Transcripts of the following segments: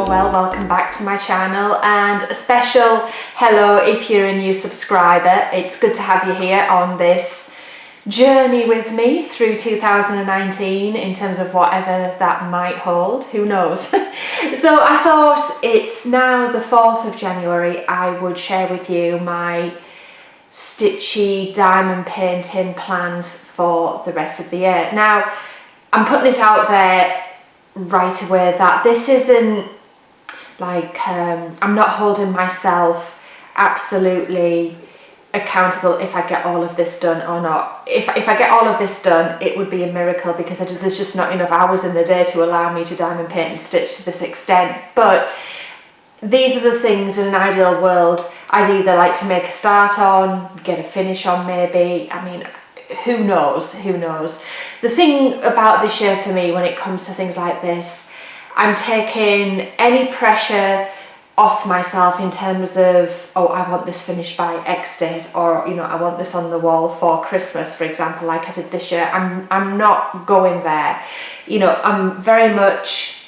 well, welcome back to my channel, and a special hello if you're a new subscriber. It's good to have you here on this journey with me through 2019 in terms of whatever that might hold, who knows. So I thought it's now the 4th of January, I would share with you my stitchy diamond painting plans for the rest of the year. Now, I'm putting it out there right away that this isn't like, I'm not holding myself absolutely accountable if I get all of this done or not. If I get all of this done, it would be a miracle, because there's just not enough hours in the day to allow me to diamond paint and stitch to this extent. But these are the things in an ideal world I'd either like to make a start on, get a finish on maybe. I mean, who knows, who knows. The thing about this year for me when it comes to things like this, I'm taking any pressure off myself in terms of, oh, I want this finished by X date, or, you know, I want this on the wall for Christmas, for example, like I did this year. I'm not going there. You know, I'm very much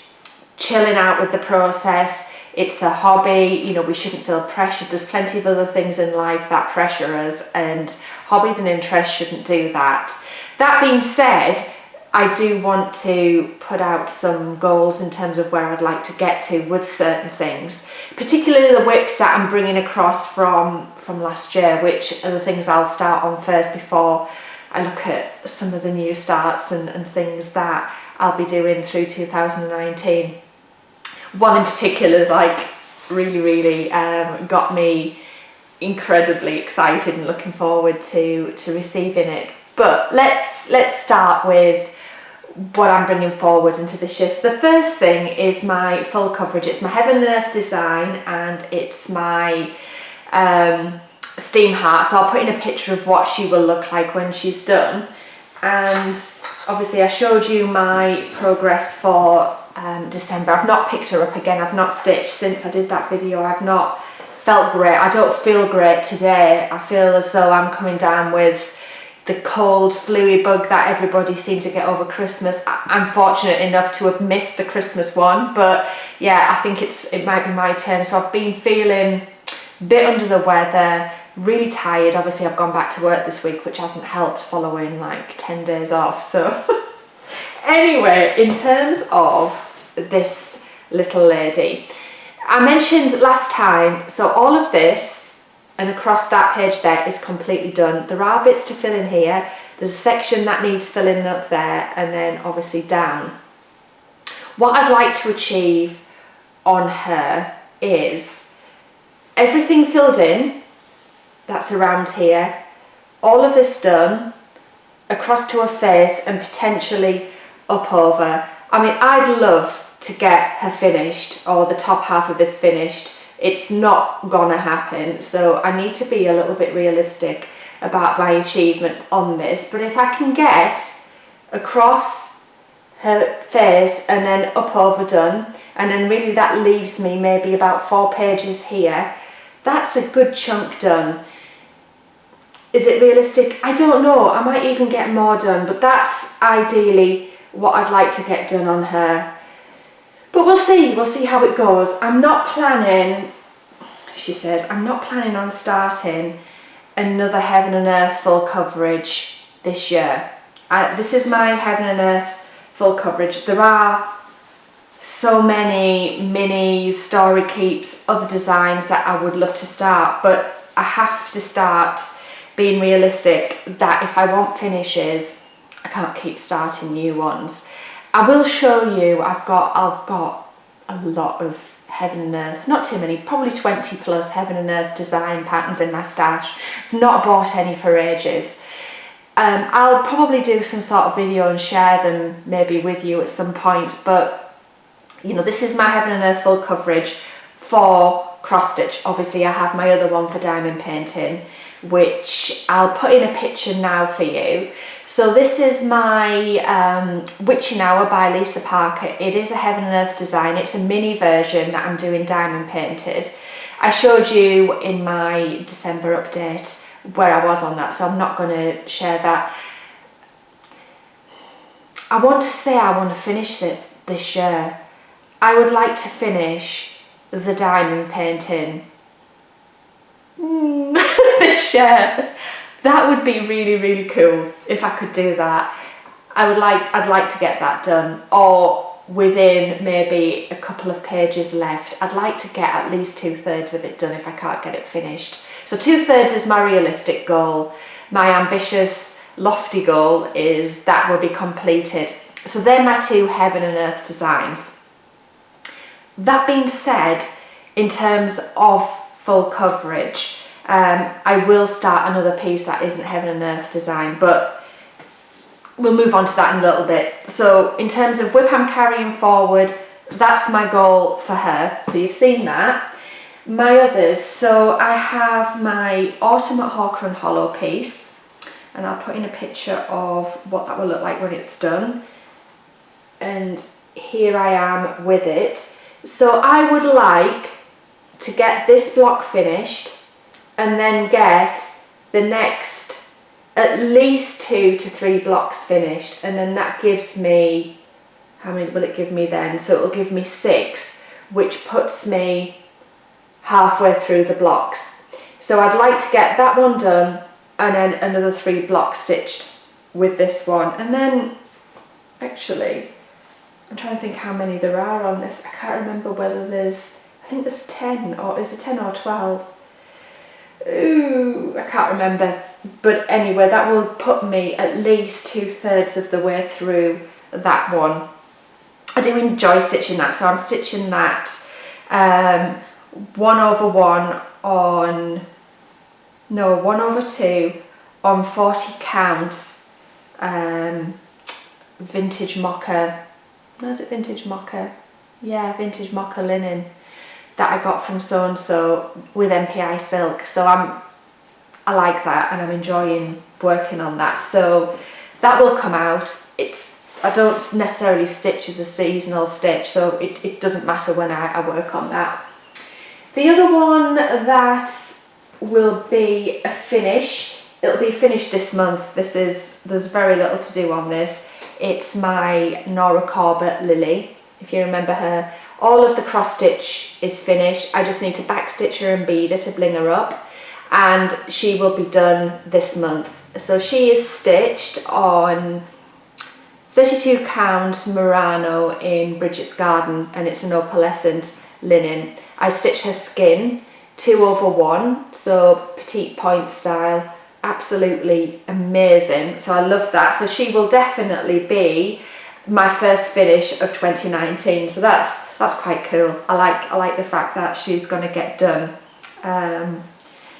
chilling out with the process. It's a hobby, you know, we shouldn't feel pressured. There's plenty of other things in life that pressure us, and hobbies and interests shouldn't do that. That being said, I do want to put out some goals in terms of where I'd like to get to with certain things, particularly the whips that I'm bringing across from last year, which are the things I'll start on first before I look at some of the new starts and things that I'll be doing through 2019. One in particular is like really got me incredibly excited and looking forward to receiving it. But let's start with what I'm bringing forward into this year. So the first thing is my full coverage. It's my Heaven and Earth design, and it's my steam heart. So I'll put in a picture of what she will look like when she's done. And obviously I showed you my progress for December. I've not picked her up again. I've not stitched since I did that video. I've not felt great. I don't feel great today. I feel as though I'm coming down with the cold, flu bug that everybody seemed to get over Christmas. I'm fortunate enough to have missed the Christmas one, but yeah, I think it might be my turn. So I've been feeling a bit under the weather, really tired. Obviously I've gone back to work this week, which hasn't helped following like 10 days off. So anyway, in terms of this little lady, I mentioned last time, so all of this and across that page there is completely done. There are bits to fill in here. There's a section that needs filling up there, and then obviously down. What I'd like to achieve on her is everything filled in that's around here, all of this done, across to her face and potentially up over. I mean, I'd love to get her finished, or the top half of this finished. It's not gonna happen, so I need to be a little bit realistic about my achievements on this. But if I can get across her face and then up over done, and then really that leaves me maybe about 4 pages here, that's a good chunk done. Is it realistic? I don't know. I might even get more done, but that's ideally what I'd like to get done on her. But we'll see how it goes. I'm not planning, she says, I'm not planning on starting another Heaven and Earth full coverage this year. This is my Heaven and Earth full coverage. There are so many mini story keeps, other designs that I would love to start, but I have to start being realistic that if I want finishes, I can't keep starting new ones. I will show you, I've got a lot of Heaven and Earth, not too many, probably 20 plus Heaven and Earth design patterns in my stash. I've not bought any for ages. I'll probably do some sort of video and share them maybe with you at some point, but you know, this is my Heaven and Earth full coverage for cross stitch. Obviously I have my other one for diamond painting, which I'll put in a picture now for you. So this is my Witching Hour by Lisa Parker. It is a Heaven and Earth design. It's a mini version that I'm doing diamond painted. I showed you in my December update where I was on that, so I'm not going to share that. I want to say I want to finish it this year. I would like to finish the diamond painting this shirt. That would be really, really cool if I could do that. I'd like to get that done, or within maybe a couple of pages left. I'd like to get at least 2/3 of it done if I can't get it finished. So 2/3 is my realistic goal. My ambitious, lofty goal is that will be completed. So they're my two heaven and earth designs. That being said, in terms of full coverage, I will start another piece that isn't heaven and earth design, but we'll move on to that in a little bit. So in terms of whip I'm carrying forward, that's my goal for her. So you've seen that. My others, so I have my Autumn at Hawker and Hollow piece, and I'll put in a picture of what that will look like when it's done. And here I am with it. So I would like to get this block finished and then get the next at least 2 to 3 blocks finished, and then that gives me, how many will it give me then? So it will give me 6, which puts me halfway through the blocks. So I'd like to get that one done and then another 3 blocks stitched with this one. And then actually, I'm trying to think how many there are on this. I can't remember whether there's, I think there's 10, or is it 10 or 12? Ooh, I can't remember. But anyway, that will put me at least 2/3 of the way through that one. I do enjoy stitching that, so I'm stitching that 1/1 on, no, 1/2 on 40 counts vintage mocha, no, is it vintage mocha? Yeah, vintage mocha linen that I got from so-and-so with MPI silk. So I like that, and I'm enjoying working on that. So that will come out. I don't necessarily stitch as a seasonal stitch, so it doesn't matter when I work on that. The other one that will be a finish, it'll be finished this month. There's very little to do on this. It's my Noraqaba Lily, if you remember her. All of the cross stitch is finished. I just need to back stitch her and bead her to bling her up, and she will be done this month. So she is stitched on 32 count Murano in Bridget's Garden, and it's an opalescent linen. I stitched her skin 2/1, so petite point style, absolutely amazing. So I love that. So she will definitely be my first finish of 2019. So that's quite cool. I like the fact that she's going to get done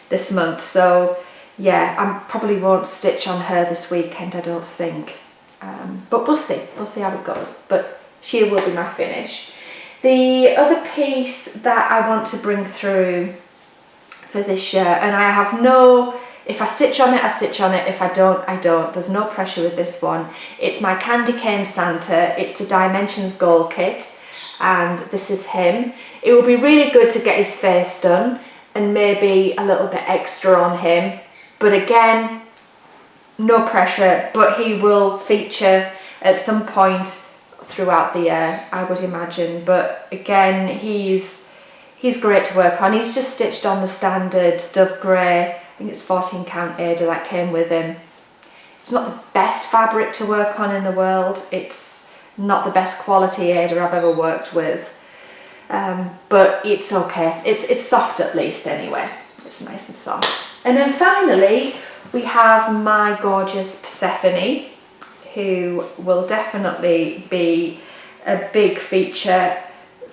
this month. So yeah, I probably won't stitch on her this weekend, I don't think. But we'll see how it goes. But she will be my finish. The other piece that I want to bring through for this shirt, and I have no, if I stitch on it, I stitch on it. If I don't, I don't. There's no pressure with this one. It's my Candy Cane Santa. It's a Dimensions Goal kit, and this is him. It would be really good to get his face done and maybe a little bit extra on him. But again, no pressure, but he will feature at some point throughout the year, I would imagine. But again, he's great to work on. He's just stitched on the standard Dove Grey, I think it's 14 count Ada that came with him. It's not the best fabric to work on in the world. It's not the best quality Ada I've ever worked with. But it's okay. It's soft at least anyway. It's nice and soft. And then finally, we have my gorgeous Persephone, who will definitely be a big feature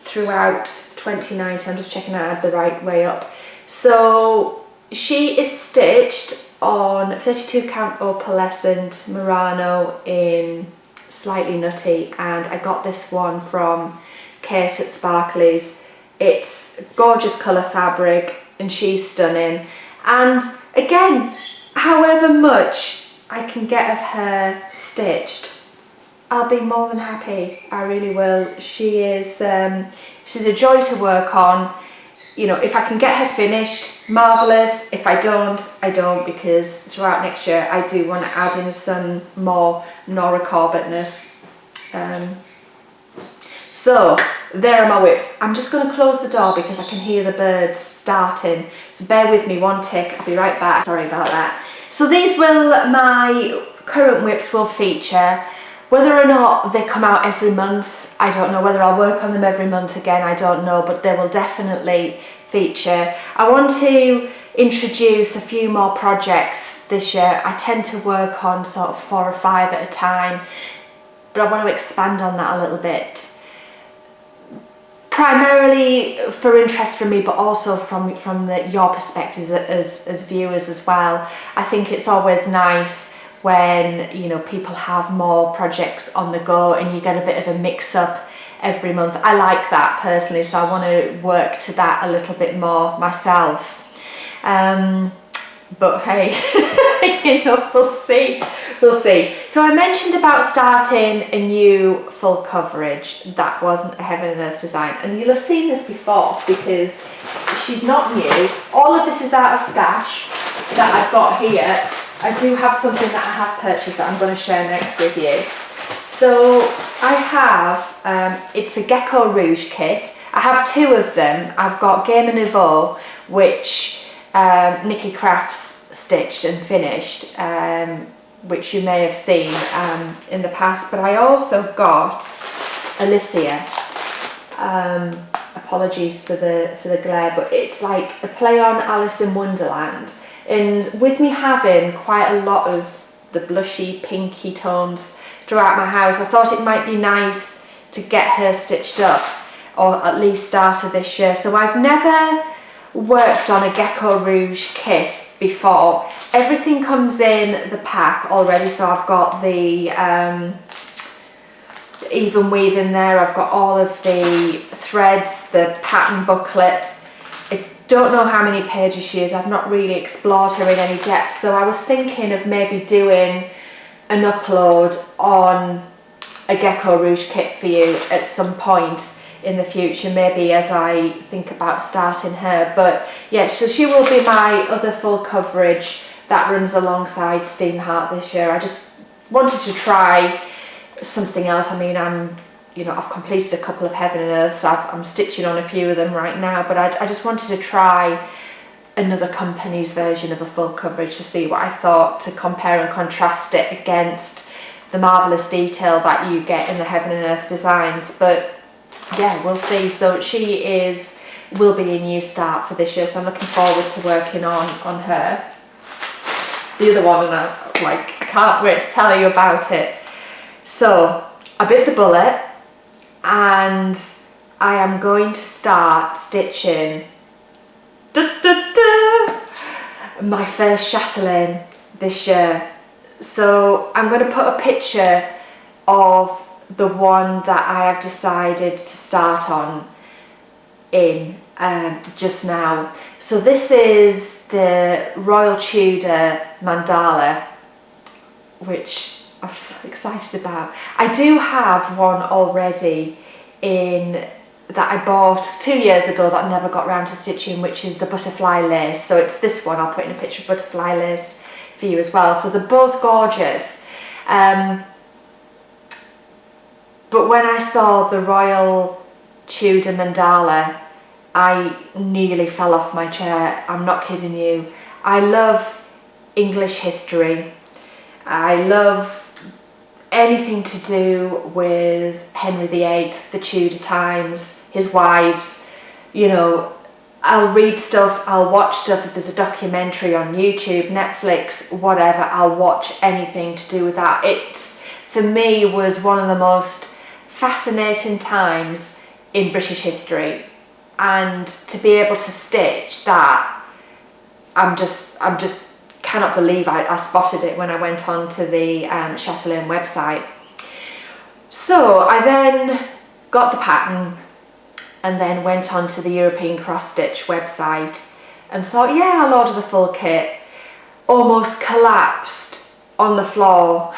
throughout 2019. I'm just checking I had the right way up. So she is stitched on 32 count opalescent Murano in Slightly Nutty, and I got this one from Kate at Sparkly's. It's gorgeous colour fabric and she's stunning. And again, however much I can get of her stitched, I'll be more than happy. I really will. She's a joy to work on. You know, if I can get her finished, marvellous. If I don't, I don't, because throughout next year I do want to add in some more Noraqaba-ness. So there are my whips. I'm just going to close the door because I can hear the birds starting. So bear with me one tick, I'll be right back. Sorry about that. So these will, my current whips will feature. Whether or not they come out every month, I don't know. Whether I'll work on them every month again, I don't know, but they will definitely feature. I want to introduce a few more projects this year. I tend to work on sort of 4 or 5 at a time, but I want to expand on that a little bit. Primarily for interest from me, but also from your perspectives as viewers as well. I think it's always nice when, you know, people have more projects on the go and you get a bit of a mix up every month. I like that personally, so I want to work to that a little bit more myself. But hey, you know, we'll see. So I mentioned about starting a new full coverage that wasn't a Heaven and Earth design, and you'll have seen this before because she's not new. All of this is out of stash that I've got here. I do have something that I have purchased that I'm going to share next with you. So I have, it's a Gecko Rouge kit. I have 2 of them. I've got Game and Evo, which Nikki Crafts stitched and finished, which you may have seen in the past, but I also got Alicia. Apologies for the glare, but it's like a play on Alice in Wonderland. And with me having quite a lot of the blushy, pinky tones throughout my house, I thought it might be nice to get her stitched up, or at least started this year. So I've never worked on a Gecko Rouge kit before. Everything comes in the pack already, so I've got the even weave in there, I've got all of the threads, the pattern booklet. I don't know how many pages she is, I've not really explored her in any depth, so I was thinking of maybe doing an upload on a Gecko Rouge kit for you at some point in the future, maybe as I think about starting her. But yeah, so she will be my other full coverage that runs alongside Steamheart this year. I just wanted to try something else. I mean, I've completed a couple of Heaven and Earths. I'm stitching on a few of them right now, but I just wanted to try another company's version of a full coverage to see what I thought, to compare and contrast it against the marvellous detail that you get in the Heaven and Earth designs. But yeah, we'll see. So she will be a new start for this year, so I'm looking forward to working on her. The other one, and I can't wait to tell you about it. So I bit the bullet and I am going to start stitching my first chatelaine this year. So I'm going to put a picture of the one that I have decided to start on in just now. So this is the Royal Tudor Mandala, which I'm so excited about. I do have one already that I bought 2 years ago that I never got around to stitching, which is the butterfly lace. So it's this one. I'll put in a picture of butterfly lace for you as well. So they're both gorgeous. But when I saw the Royal Tudor Mandala, I nearly fell off my chair. I'm not kidding you. I love English history. I love anything to do with Henry VIII, the Tudor times, his wives. You know, I'll read stuff, I'll watch stuff. If there's a documentary on YouTube, Netflix, whatever, I'll watch anything to do with that. It's, for me, was one of the most fascinating times in British history, and to be able to stitch that, I'm just cannot believe I spotted it when I went on to the Chatelaine website. So I then got the pattern and then went on to the European Cross Stitch website and thought, yeah, I'll order the full kit. Almost collapsed on the floor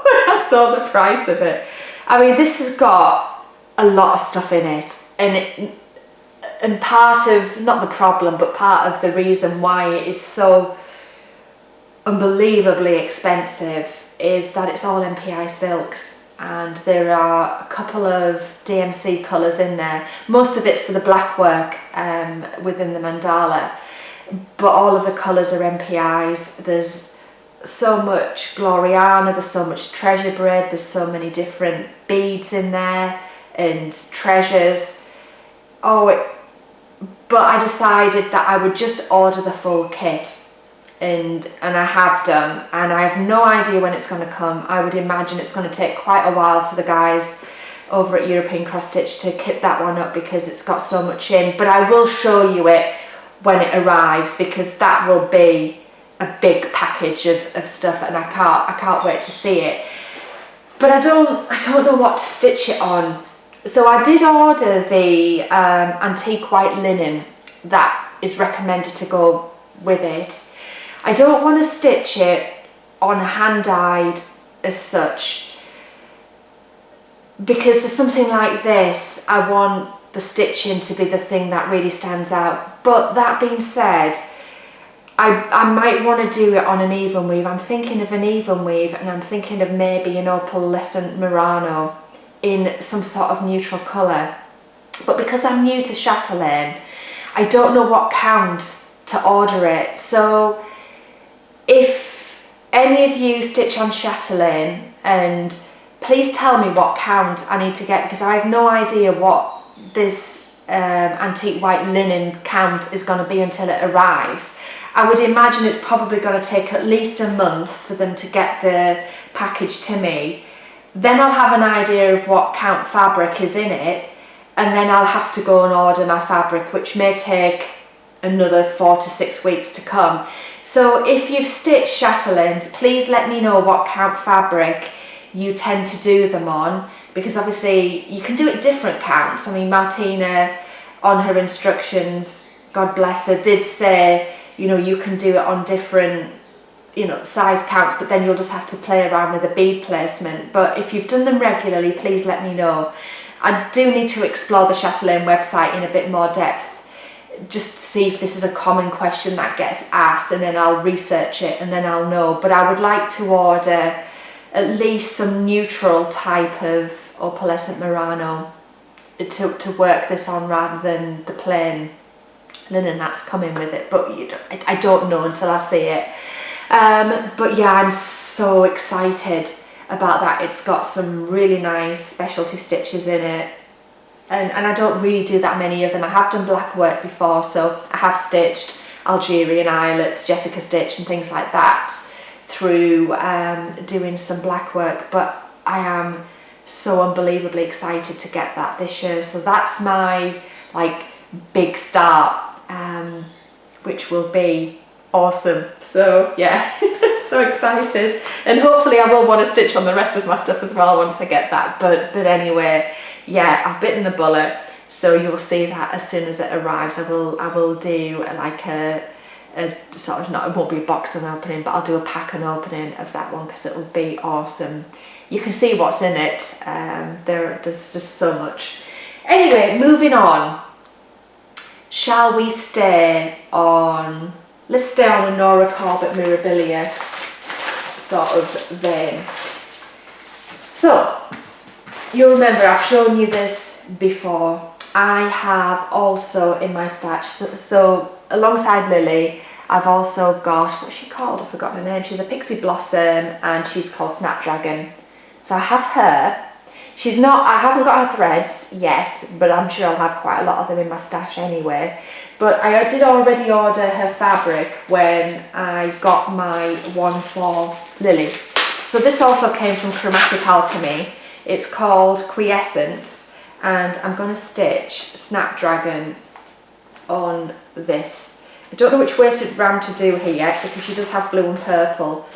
when I saw the price of it. I mean, this has got a lot of stuff in it, and part of, not the problem, but part of the reason why it is so unbelievably expensive is that it's all MPI silks. and there are a couple of DMC colours in there. Most of it's for the black work within the mandala, but all of the colours are MPIs. There's so much Gloriana, there's so much treasure braid, there's so many different beads in there and treasures. But I decided that I would just order the full kit, and I have done, and I have no idea when it's going to come. I would imagine it's going to take quite a while for the guys over at European Cross Stitch to kit that one up, because it's got so much in. But I will show you it when it arrives, because that will be a big package of stuff, and I can't wait to see it. But I don't know what to stitch it on. So I did order the antique white linen that is recommended to go with it. I don't want to stitch it on hand-dyed as such, because for something like this I want the stitching to be the thing that really stands out. But that being said, I might want to do it on an even weave. I'm thinking of an even weave, and I'm thinking of maybe an opalescent Murano in some sort of neutral colour. But because I'm new to chatelaine, I don't know what count to order it. So if any of you stitch on chatelaine, and please tell me what count I need to get, because I have no idea what this antique white linen count is going to be until it arrives. I would imagine it's probably going to take at least a month for them to get the package to me. Then I'll have an idea of what count fabric is in it, and then I'll have to go and order my fabric, which may take another 4 to 6 weeks to come. So if you've stitched chatelaines, please let me know what count fabric you tend to do them on, because obviously you can do it different counts. I mean, Martina on her instructions, God bless her, did say, you know, you can do it on different, you know, size counts, but then you'll just have to play around with the bead placement. But if you've done them regularly, please let me know. I do need to explore the Chatelaine website in a bit more depth, just to see if this is a common question that gets asked, and then I'll research it and then I'll know. But I would like to order at least some neutral type of opalescent Murano to work this on, rather than the plain linen that's coming with it. But I don't know until I see it. But yeah, I'm so excited about that. It's got some really nice specialty stitches in it, and I don't really do that many of them. I have done black work before, so I have stitched Algerian eyelets, Jessica stitch and things like that through doing some black work. But I am so unbelievably excited to get that this year. So that's my like big start, which will be awesome. So yeah, so excited, and hopefully I will want to stitch on the rest of my stuff as well once I get that. But anyway, yeah, I've bitten the bullet, so you'll see that as soon as it arrives. I will do like a sort of, not, it won't be a box opening, but I'll do a pack and opening of that one, because it will be awesome. You can see what's in it. There's just so much. Anyway, moving on. Shall we stay on? Let's stay on a Noraqaba Mirabilia sort of vein. So, you'll remember I've shown you this before. I have also in my stash, so alongside Lily, I've also got, what's she called? I forgot her name. She's a pixie blossom, and she's called Snapdragon. So I have her. She's not, I haven't got her threads yet, but I'm sure I'll have quite a lot of them in my stash anyway. But I did already order her fabric when I got my one for Lily. So this also came from Chromatic Alchemy. It's called Quiescence, and I'm going to stitch Snapdragon on this. I don't know which way round to do her yet, because she does have blue and purple.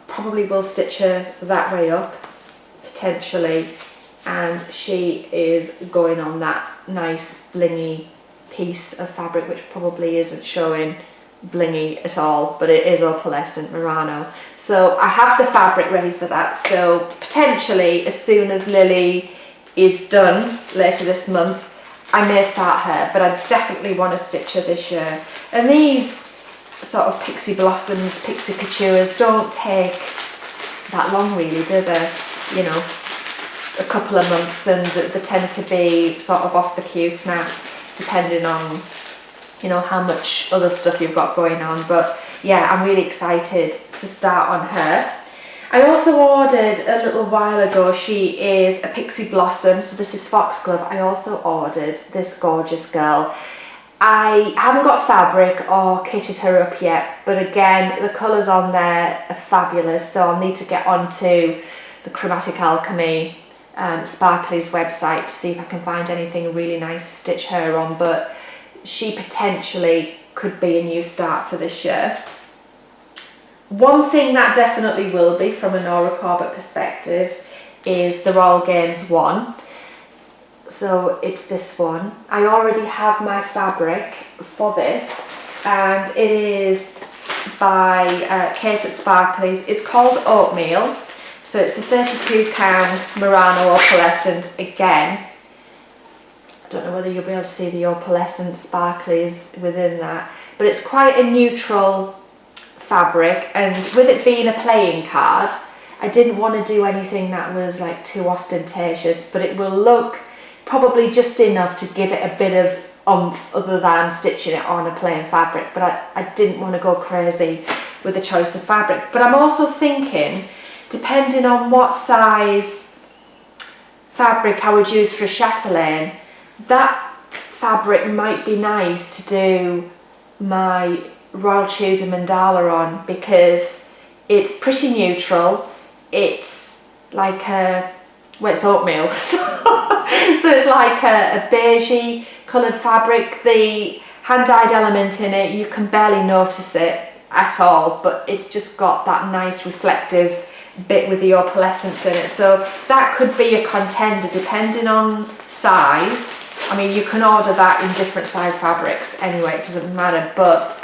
Probably will stitch her that way up, potentially. And she is going on that nice blingy piece of fabric, which probably isn't showing blingy at all, but it is opalescent Murano. So I have the fabric ready for that. So potentially, as soon as Lily is done later this month, I may start her, but I definitely want to stitch her this year. And these sort of pixie blossoms, pixie couture don't take that long really, do they? You know, a couple of months, and they tend to be sort of off the queue snap, depending on, you know, how much other stuff you've got going on. But yeah, I'm really excited to start on her. I also ordered a little while ago, she is a Pixie Blossom, so this is Foxglove. I also ordered this gorgeous girl. I haven't got fabric or kitted her up yet, but again, the colours on there are fabulous, so I'll need to get onto the Chromatic Alchemy Sparkly's website to see if I can find anything really nice to stitch her on, but she potentially could be a new start for this year. One thing that definitely will be from a Noraqaba perspective is the Royal Games one. So it's this one. I already have my fabric for this, and it is by Kate at Sparkly's. It's called Oatmeal. So it's a 32 count Murano opalescent again. I don't know whether you'll be able to see the opalescent sparklies within that, but it's quite a neutral fabric, and with it being a playing card, I didn't want to do anything that was like too ostentatious, but it will look probably just enough to give it a bit of oomph other than stitching it on a plain fabric. But I didn't want to go crazy with the choice of fabric. But I'm also thinking, depending on what size fabric I would use for a chatelaine, that fabric might be nice to do my Royal Tudor Mandala on, because it's pretty neutral. It's like a, well, it's oatmeal, so it's like a beigey coloured fabric. The hand-dyed element in it, you can barely notice it at all, but it's just got that nice reflective bit with the opalescence in it. So that could be a contender depending on size. I mean, you can order that in different size fabrics anyway, it doesn't matter, but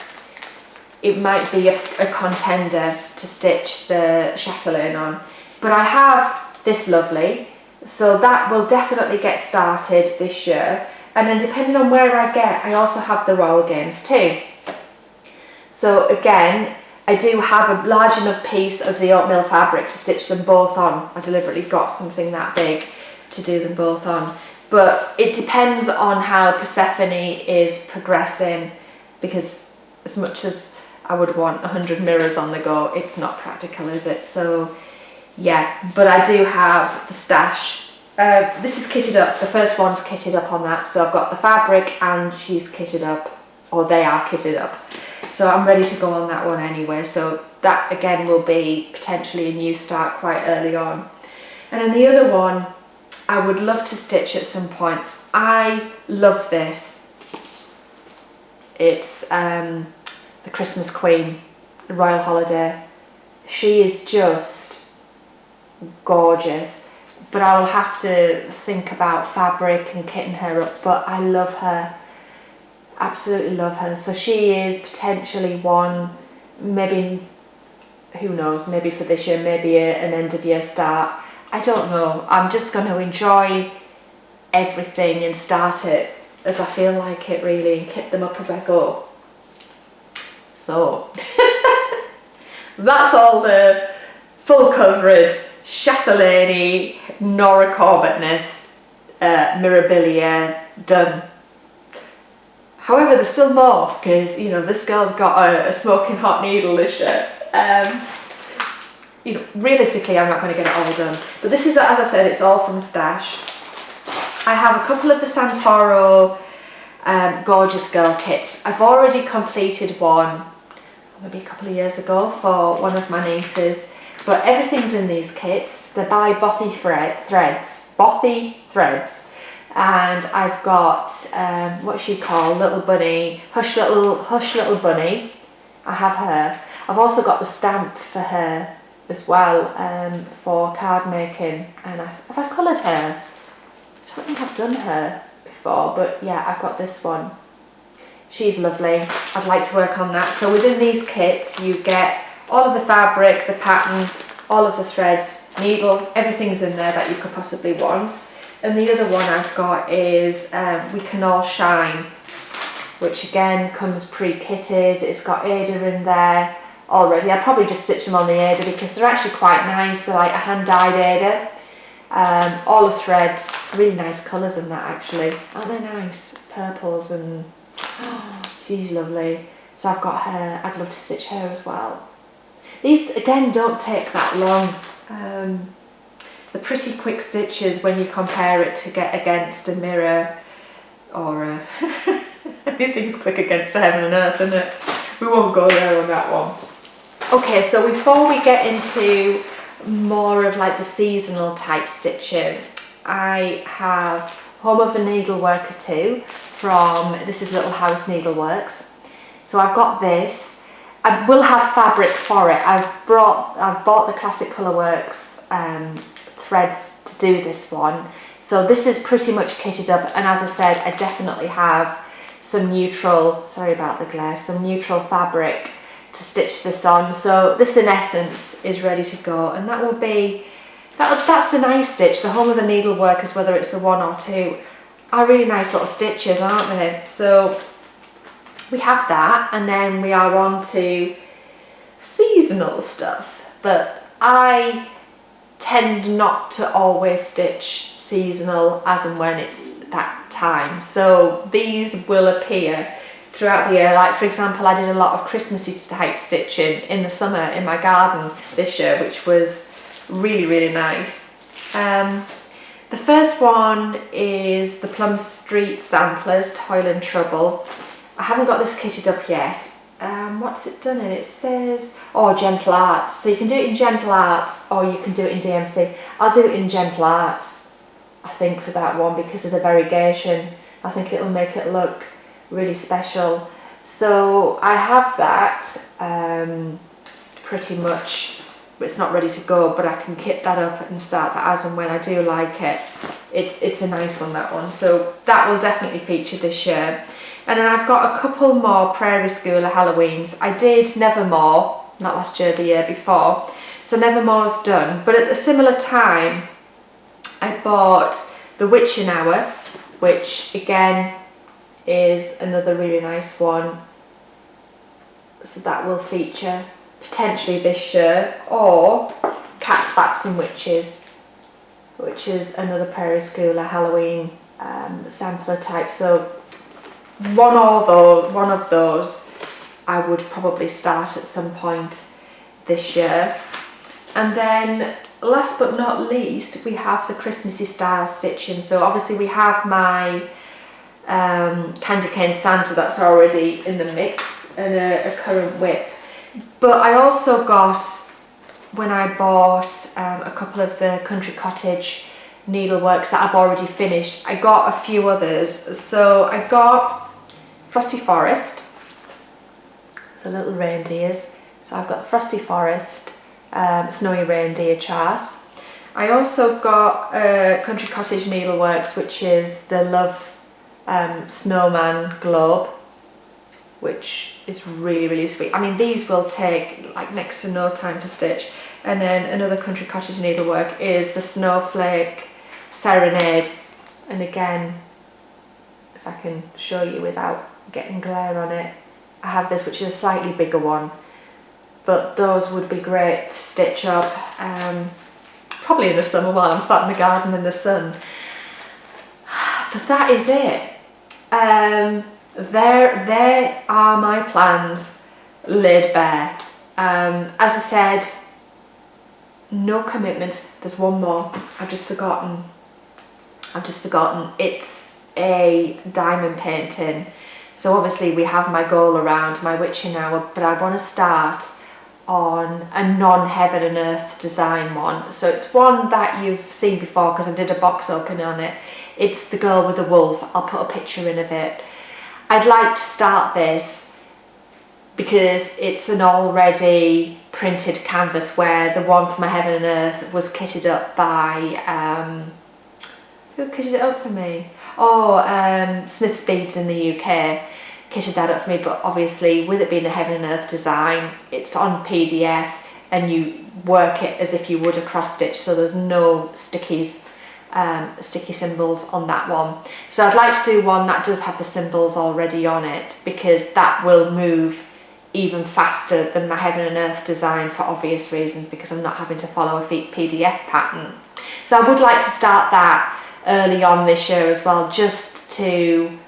it might be a contender to stitch the chatelaine on. But I have this lovely, so that will definitely get started this year. And then depending on where I get, I also have the Royal Games too. So again, I do have a large enough piece of the oatmeal fabric to stitch them both on. I deliberately got something that big to do them both on. But it depends on how Persephone is progressing, because as much as I would want 100 mirrors on the go, it's not practical, is it? So yeah, but I do have the stash. This is kitted up, the first one's kitted up on that, so I've got the fabric and she's kitted up, or they are kitted up. So I'm ready to go on that one anyway, so that again will be potentially a new start quite early on. And then the other one I would love to stitch at some point. I love this. It's the Christmas Queen, the Royal Holiday. She is just gorgeous, but I'll have to think about fabric and kitting her up, but I love her, absolutely love her. So she is potentially one, maybe, who knows, maybe for this year, maybe an end of year start. I don't know. I'm just going to enjoy everything and start it as I feel like it really, and kit them up as I go. So that's all the full coverage, chatelaine-y, Noraqaba-ness, Mirabilia done. However, there's still more, because, you know, this girl's got a smoking hot needle this year. You know, realistically, I'm not going to get it all done. But this is, as I said, it's all from stash. I have a couple of the Santoro Gorgeous Girl kits. I've already completed one, maybe a couple of years ago, for one of my nieces. But everything's in these kits. They're by Bothy Threads. And I've got, what's she called? Little Bunny, Hush Little Bunny. I have her. I've also got the stamp for her as well, for card making. And have I coloured her? I don't think I've done her before, but yeah, I've got this one. She's lovely. I'd like to work on that. So within these kits, you get all of the fabric, the pattern, all of the threads, needle, everything's in there that you could possibly want. And the other one I've got is We Can All Shine, which again comes pre-kitted. It's got Ada in there already. I'd probably just stitch them on the Ada because they're actually quite nice. They're like a hand-dyed Ada. all the threads, really nice colours in that actually. Aren't they nice? Purples and, oh, she's lovely. So I've got her, I'd love to stitch her as well. These again don't take that long. They're pretty quick stitches when you compare it to get against a mirror or anything's quick against heaven and earth, isn't it? We won't go there on that one. Okay, so before we get into more of like the seasonal type stitching, I have Home of a Needleworker 2 from, this is Little House Needleworks. So I've got this. I will have fabric for it. I've bought the Classic Colourworks threads to do this one. So this is pretty much kitted up, and as I said, I definitely have some neutral, sorry about the glare, some neutral fabric to stitch this on. So this in essence is ready to go, and that will be, that's the nice stitch. The Home of the Needleworkers, whether it's the 1 or 2, are really nice little stitches, aren't they? So we have that, and then we are on to seasonal stuff, but I tend not to always stitch seasonal as and when it's that time. So these will appear throughout the year. Like for example, I did a lot of Christmassy type stitching in the summer in my garden this year, which was really, really nice. The first one is the Plum Street Samplers Toil and Trouble. I haven't got this kitted up yet. What's it done in? It says, oh, Gentle Arts. So you can do it in Gentle Arts or you can do it in DMC. I'll do it in Gentle Arts, I think, for that one because of the variegation. I think it'll make it look really special. So I have that pretty much. It's not ready to go, but I can kit that up and start that as and when I do like it. It's a nice one, that one. So that will definitely feature this year. And then I've got a couple more Prairie Schooler Halloweens. I did Nevermore, not last year, the year before. So Nevermore's done. But at a similar time, I bought the Witching Hour, which again is another really nice one. So that will feature potentially this year. Or Cats, Bats and Witches, which is another Prairie Schooler Halloween sampler type. So one of those I would probably start at some point this year. And then last but not least, we have the Christmassy style stitching. So obviously we have my Candy Cane Santa that's already in the mix and a current whip. But I also got, when I bought a couple of the Country Cottage needleworks that I've already finished, I got a few others. So I got Frosty Forest, the little reindeers. So I've got the Frosty Forest Snowy Reindeer chart. I also got Country Cottage Needleworks, which is the Love Snowman Globe, which is really, really sweet. I mean, these will take like next to no time to stitch. And then another Country Cottage Needlework is the Snowflake Serenade. And again, if I can show you without getting glare on it, I have this, which is a slightly bigger one, but those would be great to stitch up probably in the summer while I'm sat in the garden in the sun. But that is it. There are my plans laid bare. As I said, no commitments. There's one more I've just forgotten. It's a diamond painting. So obviously we have my goal around my Witching Hour, but I want to start on a non-heaven and earth design one. So it's one that you've seen before because I did a box opening on it. It's the girl with the wolf. I'll put a picture in of it. I'd like to start this because it's an already printed canvas, where the one for my heaven and earth was kitted up by who kitted it up for me? Oh, Smith's Beads in the UK kitted that up for me, but obviously with it being a heaven and earth design, it's on PDF and you work it as if you would a cross stitch, so there's no stickies, sticky symbols on that one. So I'd like to do one that does have the symbols already on it, because that will move even faster than my heaven and earth design for obvious reasons, because I'm not having to follow a PDF pattern. So I would like to start that early on this year as well, just to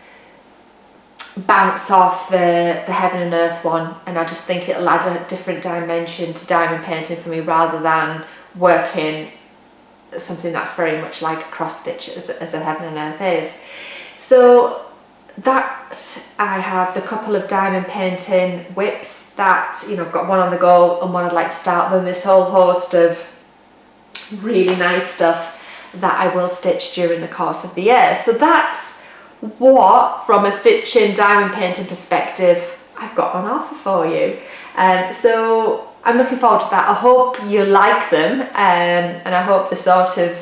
bounce off the heaven and earth one, and I just think it'll add a different dimension to diamond painting for me, rather than working something that's very much like a cross stitch as a heaven and earth is. So that, I have the couple of diamond painting whips that, you know, I've got one on the go and one I'd like to start, then this whole host of really nice stuff that I will stitch during the course of the year. So that's what, from a stitching diamond painting perspective, I've got on offer for you. So I'm looking forward to that. I hope you like them, and I hope they sort of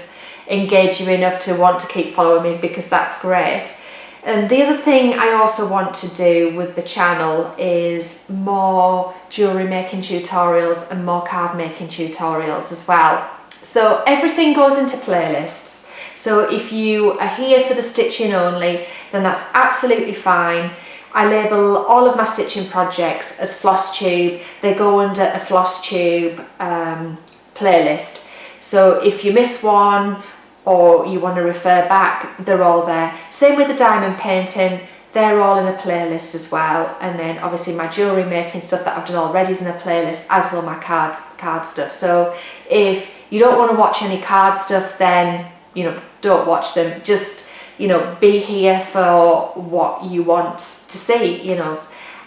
engage you enough to want to keep following me, because that's great. And the other thing I also want to do with the channel is more jewellery making tutorials and more card making tutorials as well. So everything goes into playlists. So if you are here for the stitching only, then that's absolutely fine. I label all of my stitching projects as FlossTube. They go under a FlossTube playlist. So if you miss one or you want to refer back, they're all there. Same with the diamond painting, they're all in a playlist as well. And then obviously my jewellery making stuff that I've done already is in a playlist, as will my card stuff. So if you don't want to watch any card stuff, then, you know, don't watch them. Just, you know, be here for what you want to see. You know,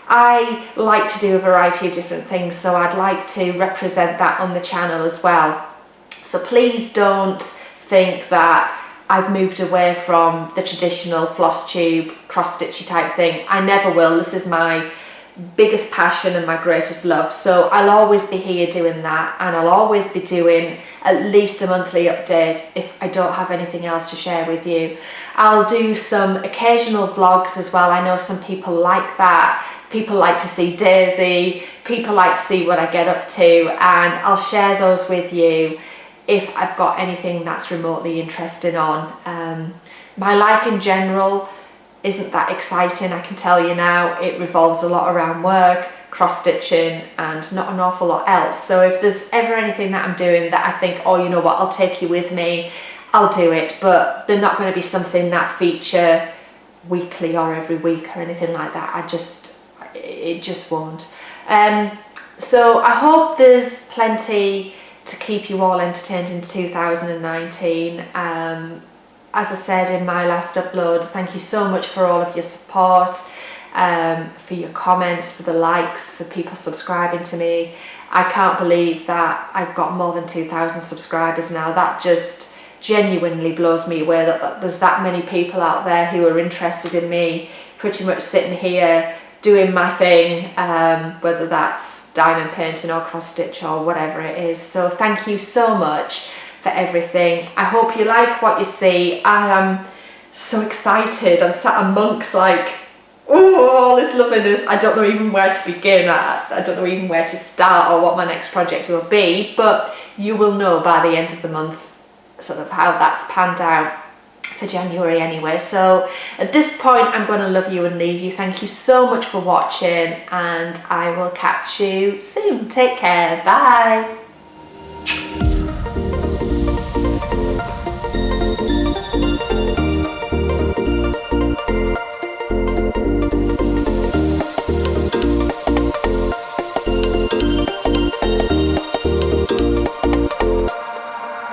I like to do a variety of different things, so I'd like to represent that on the channel as well. So please don't think that I've moved away from the traditional FlossTube cross-stitchy type thing. I never will. This is my biggest passion and my greatest love, so I'll always be here doing that, and I'll always be doing at least a monthly update if I don't have anything else to share with you. I'll do some occasional vlogs as well. I know some people like that. People like to see Daisy, people like to see what I get up to, and I'll share those with you if I've got anything that's remotely interesting on. My life in general isn't that exciting, I can tell you now. It revolves a lot around work, cross-stitching, and not an awful lot else. So if there's ever anything that I'm doing that I think, oh, you know what, I'll take you with me, I'll do it, but they're not going to be something that feature weekly or every week or anything like that. It just won't. So I hope there's plenty to keep you all entertained in 2019. As I said in my last upload, thank you so much for all of your support, for your comments, for the likes, for people subscribing to me. I can't believe that I've got more than 2,000 subscribers now. That just genuinely blows me away that there's that many people out there who are interested in me pretty much sitting here doing my thing, whether that's diamond painting or cross stitch or whatever it is. So thank you so much for everything. I hope you like what you see. I am so excited. I'm sat amongst like, oh, all this loveliness. I don't know even where to begin. I don't know even where to start or what my next project will be, but you will know by the end of the month sort of how that's panned out for January anyway. So at this point, I'm going to love you and leave you. Thank you so much for watching, and I will catch you soon. Take care. Bye.